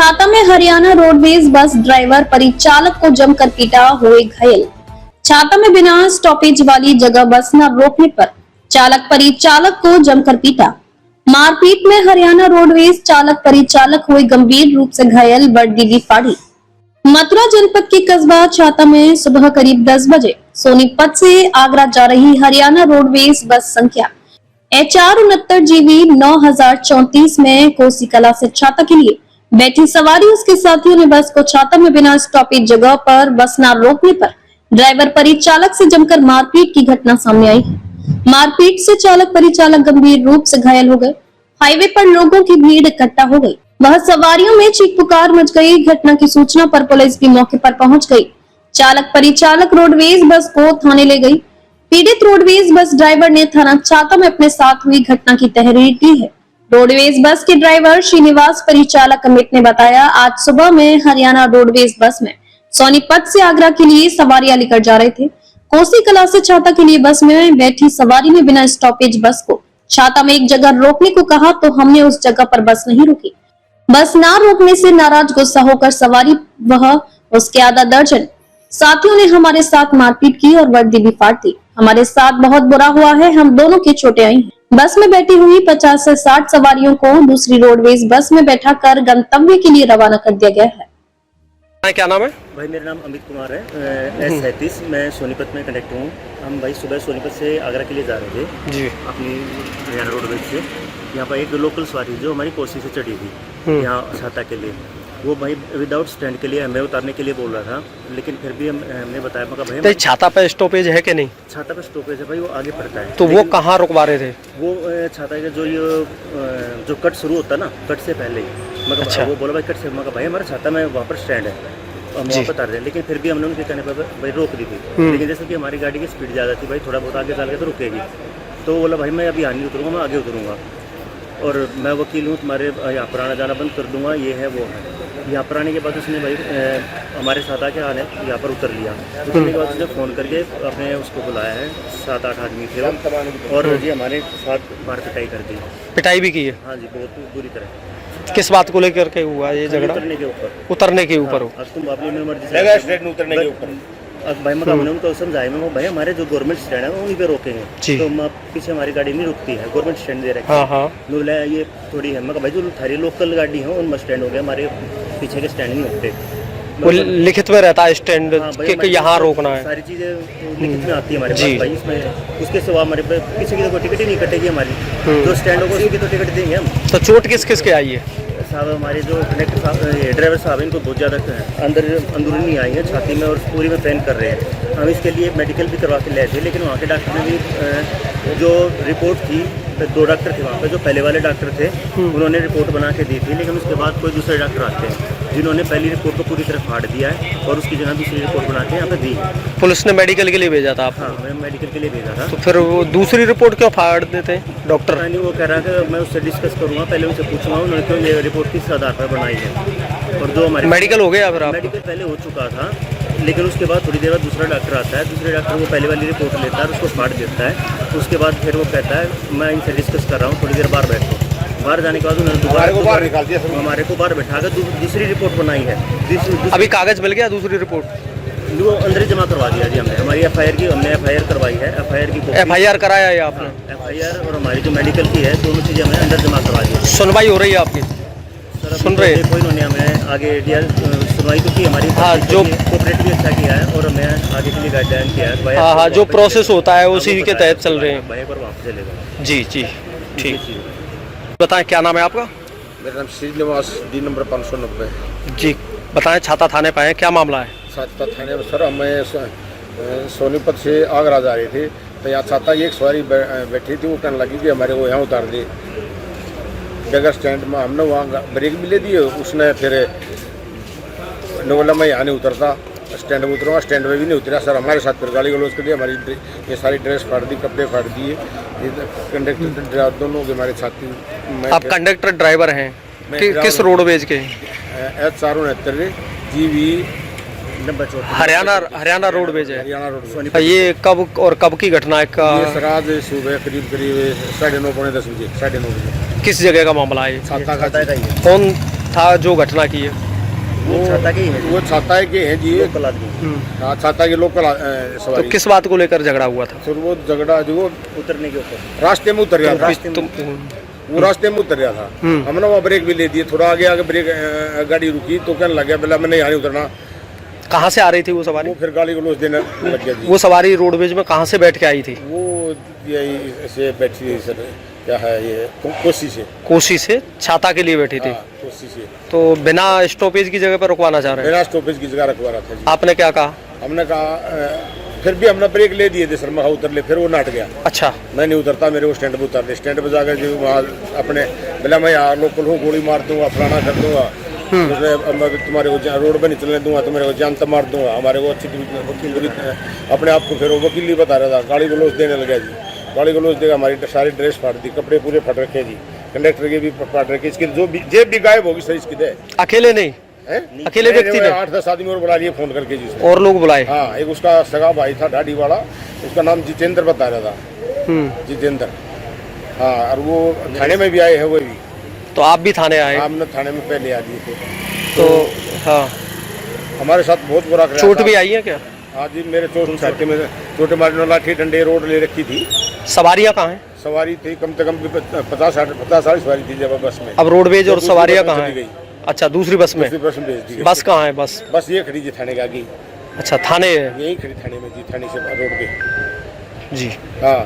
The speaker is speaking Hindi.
छाता में हरियाणा रोडवेज बस ड्राइवर परिचालक को जमकर पीटा, हुए घायल। छाता में बिना स्टॉपेज वाली जगह बस न रोकने पर चालक परिचालक को जमकर पीटा। मारपीट में हरियाणा रोडवेज चालक परिचालक हुए गंभीर रूप से घायल, वर्दी फाड़ी। मथुरा जनपद के कस्बा छाता में सुबह करीब 10 बजे सोनीपत से आगरा जा रही हरियाणा रोडवेज बस संख्या HR69GB 9034 में कोसी कला से छाता के लिए बैठी सवारी उसके साथियों ने बस को छाता में बिना स्टॉपेज जगह पर बस न रोकने पर ड्राइवर परिचालक से जमकर मारपीट की घटना सामने आई है। मारपीट से चालक परिचालक गंभीर रूप से घायल हो गए। हाईवे पर लोगों की भीड़ इकट्ठा हो गई। वह सवारियों में चीख पुकार मच गई। घटना की सूचना पर पुलिस भी मौके पर पहुंच गई। चालक परिचालक रोडवेज बस को थाने ले गई। पीड़ित रोडवेज बस ड्राइवर ने थाना छाता में अपने साथ हुई घटना की तहरीर दी है। रोडवेज बस के ड्राइवर श्रीनिवास परिचालक अमित ने बताया, आज सुबह में हरियाणा रोडवेज बस में सोनीपत से आगरा के लिए सवारियां लेकर जा रहे थे। कोसी कला से छाता के लिए बस में बैठी सवारी ने बिना स्टॉपेज बस को छाता में एक जगह रोकने को कहा तो हमने उस जगह पर बस नहीं रोकी। बस ना रोकने से नाराज गुस्सा होकर सवारी वह उसके आधा दर्जन साथियों ने हमारे साथ मारपीट की और वर्दी भी फाड़ दी। हमारे साथ बहुत बुरा हुआ है, हम दोनों की चोटें आई हैं। बस में बैठी हुई 50 से 60 सवारियों को दूसरी रोडवेज बस में बैठा कर गंतव्य के लिए रवाना कर दिया गया है। क्या नाम है भाई? मेरा नाम अमित कुमार है, S37। मैं सोनीपत में कंडक्टर हूँ। हम भाई सुबह सोनीपत से आगरा के लिए जा रहे थे जी, अपनी हरियाणा रोडवेज से। यहाँ पर एक लोकल सवारी जो हमारी कोसी से चढ़ी थी यहाँ छाता के लिए, वो भाई विदाउट स्टैंड के लिए हमें उतारने के लिए बोल रहा था, लेकिन फिर भी हमने बताया मगर भाई तो छाता पे स्टॉपेज है कि नहीं? छाता पे स्टॉपेज है भाई, वो आगे पड़ता है। तो वो कहाँ रुकवा रहे थे? वो छाता का जो कट शुरू होता है ना, कट से पहले ही मगर अच्छा। वो बोला भाई कट से, मगर भाई हमारा छाता में वहाँ पर स्टैंड है, हम वहाँ पर उतार दें। लेकिन फिर भी हमने उनके कहने पर भाई रोक दी थी। लेकिन जैसे कि हमारी गाड़ी की स्पीड ज़्यादा थी, भाई थोड़ा बहुत आगे चल के तो रुकेगी। तो बोला भाई मैं अभी आगे उतरूँगा, मैं आगे उतरूँगा और मैं वकील हूँ, तुम्हारे यहाँ पर आना जाना बंद कर दूंगा, ये है वो है। यहाँ पर आने के बाद उसने भाई हमारे साथ आके आने यहाँ पर उतर लिया। उतरने के बाद उसने फ़ोन करके अपने उसको बुलाया है, 7-8 आदमी थे और जी हमारे साथ मार पिटाई कर दी। पिटाई भी की है? हाँ जी, बहुत बुरी तरह। किस बात को लेकर के हुआ ये झगड़ा? उतरने के ऊपर हो? तुम अपनी मर्जी से उतरने के ऊपर भाई मगर हमने उनको समझाया मैं भाई हमारे जो गवर्नमेंट स्टैंड है वहीं पे रोकेंगे, तो पीछे हमारी गाड़ी नहीं रुकती है, गवर्नमेंट स्टैंड दे रखे हैं। ये थोड़ी है मगर भाई जो थारी लोकल गाड़ी है उनमें स्टैंड हो गया, हमारे पीछे के स्टैंड नहीं होते। वो लिखित में रहता है स्टैंड के यहाँ रोकना है, सारी चीजें लिखित में आती है हमारे पास भाई। इसमें उसके सिवा हमारे पीछे की तो कोई टिकट ही नहीं कटेगी हमारी, जो स्टैंड होगा उसकी तो टिकट देंगे हम। तो चोट किस किस के आई है? साहब हमारे जो कंडक्टर साहब ड्राइवर साहब इनको बहुत ज़्यादा अंदरूनी आई है छाती में और पूरी में पेन कर रहे हैं। हम इसके लिए मेडिकल भी करवा के लाए थे, लेकिन वहाँ के डॉक्टर ने भी जो रिपोर्ट थी, 2 डॉक्टर थे वहाँ पे, जो पहले वाले डॉक्टर थे उन्होंने रिपोर्ट बना के दी थी, लेकिन उसके बाद कोई दूसरे डॉक्टर आते हैं जिन्होंने पहली रिपोर्ट को पूरी तरह फाड़ दिया है और उसकी जगह दूसरी रिपोर्ट बना के यहाँ पे दी। पुलिस ने मेडिकल के लिए भेजा था आप? हाँ, मैं मेडिकल के लिए भेजा था। तो फिर वो दूसरी रिपोर्ट क्यों फाड़ देते डॉक्टर? नहीं, वो कह रहा है कि मैं उससे डिस्कस करूँगा, पहले उनसे पूछूंगा उन्होंने क्यों ये रिपोर्ट किस आधार पर बनाई है। और जो हमारे मेडिकल हो गया? फिर आप मेडिकल पहले हो चुका था, लेकिन उसके बाद थोड़ी देर बाद दूसरा डॉक्टर आता है, दूसरे डॉक्टर वो पहले वाली रिपोर्ट लेता है और उसको फाड़ देता है। उसके बाद फिर वो कहता है मैं इनसे डिस्कस कर रहा हूँ, थोड़ी देर बाहर बैठो। बाहर जाने के बाद उन्होंने दोबारा बाहर निकाल दिया, हमारे को बाहर बैठा कर दूसरी रिपोर्ट बनाई है। अभी कागज मिल गया दूसरी रिपोर्ट? वो अंदर ही जमा करवा दिया जी हमने, हमारी FIR की हमने FIR करवाई है। FIR की FIR कराया है आपने? FIR और हमारी जो मेडिकल की है, दोनों चीज़ें हमने अंदर जमा करवा दी। सुनवाई हो रही है आपकी? सुन रहे हैं? कोई इन्होंने हमें आगे सुनवाई तो की हमारी, हाँ, जो कोऑपरेट भी अच्छा किया है और हमें आगे के लिए गाइडलाइन किया है। हाँ हाँ, जो प्रोसेस होता है उसी के तहत चल रहे हैं। भाई पर वापस चलेगा। जी जी ठीक। बताएं क्या नाम है आपका? मेरा नाम श्रीनिवास, D नंबर 590 जी। बताएं छाता थाने पे आए, क्या मामला है? छाता थाने में सर हमें सोनीपत से आगरा जा रहे थे, तो यहाँ छाता एक सवारी बैठी थी, वो कहने लगी कि हमारे को यहाँ उतार दे बगैर स्टैंड में। हमने वहाँ ब्रेक भी ले दिए, उसने फिर बोला मैं यहाँ नहीं उतरता, स्टैंड में उतरूँगा। स्टैंड में भी नहीं उतरा सर, हमारे साथ फिर गाली गलौज के लिए हमारी ये सारी ड्रेस फाड़ दी, कपड़े फाड़ दिए। कंडक्टर ड्राइवर दोनों की हमारे छाती। आप कंडक्टर ड्राइवर हैं किस रोडवेज के? HR69GB हरियाणा रोडवेज है। हरियाणा रोड। ये कब और कब की घटना है? ये आज सुबह करीब 9:30 बजे, 9:30 बजे। किस जगह का मामला है? छाता का। कौन था जो घटना की है? वो छाता के ही है, वो छाता के हैं जी, लोकल आदमी। हाँ छाता के लोकल तो सवारी। किस बात को लेकर झगड़ा हुआ था? फिर वो झगड़ा जो वो उतरने के ऊपर रास्ते में उतर गया था, वो रास्ते में उतर गया था। हमने वहाँ ब्रेक भी ले दिए, थोड़ा आगे ब्रेक गाड़ी रुकी तो कहने लग गया बोला मैं यहाँ नहीं उतरना। कहाँ से आ रही थी वो सवारी? वो फिर गाड़ी को लोस देने लग गया जी। वो सवारी रोडवेज में कहाँ से बैठ के आई थी? वो यही ऐसे बैठी थी सर, क्या है ये कोसी से। कोसी से छाता के लिए बैठी थी? हाँ, कोसी से। तो बिना स्टॉपेज की जगह पर रुकवाना चाह रहे हैं? बिना स्टॉपेज की जगह रखवा रहा था जी। आपने क्या कहा? हमने कहा फिर भी हमने ब्रेक ले दिए थे सर, मैं उतर ले, फिर वो नाट गया। अच्छा, मैं नहीं उतरता, मेरे को स्टैंड पे उतार दे। स्टैंड पे जाकर जो वहाँ अपने बोला मैं यहाँ लोकल हूँ, गोली मार दूंगा, फलाना कर दूंगा, मैं तुम्हारे को रोड पे नहीं चलने दूंगा, तुम्हारे को जान तक मार दूंगा। हमारे को अच्छी अपने आप को फिर वो वकील ही बता रहा था, गाड़ी को लोस देने लगा जी। गाड़ी को लोस देगा, हमारी सारी ड्रेस फाड़ दी, कपड़े पूरे फट रखे जी, कंडक्टर के भी फाड़ रखे, इसकी जो जेब भी गायब होगी सर इसकी दे। अकेले नहीं? अकेले व्यक्ति ने? 8-10 आदमी और बुला लिए फोन करके जी। और लोग बुलाए? हाँ, एक उसका सगा भाई था दाढ़ी वाला, उसका नाम जितेंद्र बता रहा था, जितेंद्र। हाँ, और वो थाने में भी आए हैं वो भी। तो आप भी थाने आए? हमने थाने में पहले आ दिए थे। तो हाँ, हमारे साथ बहुत बुरा कराया। चोट भी आई है क्या? हाँ जी, मेरे चोट छाती में छोटे मारने लाठी डंडे रोड ले रखी थी। सवारियाँ कहाँ हैं? सवारी थी कम से कम 50-60 सवारी थी जब बस में। अब रोडवेज और दूसरी सवारियाँ बस में कहाँ चली हैं? गई। अच्छा, दूसरी बस में? दूसरी बस में भेज दी गई। बस कहाँ है? बस बस ये खड़ी जी थाने के आगे। अच्छा, थाने है? यही खड़ी थाने में जी, थाने से रोड पे जी। हाँ।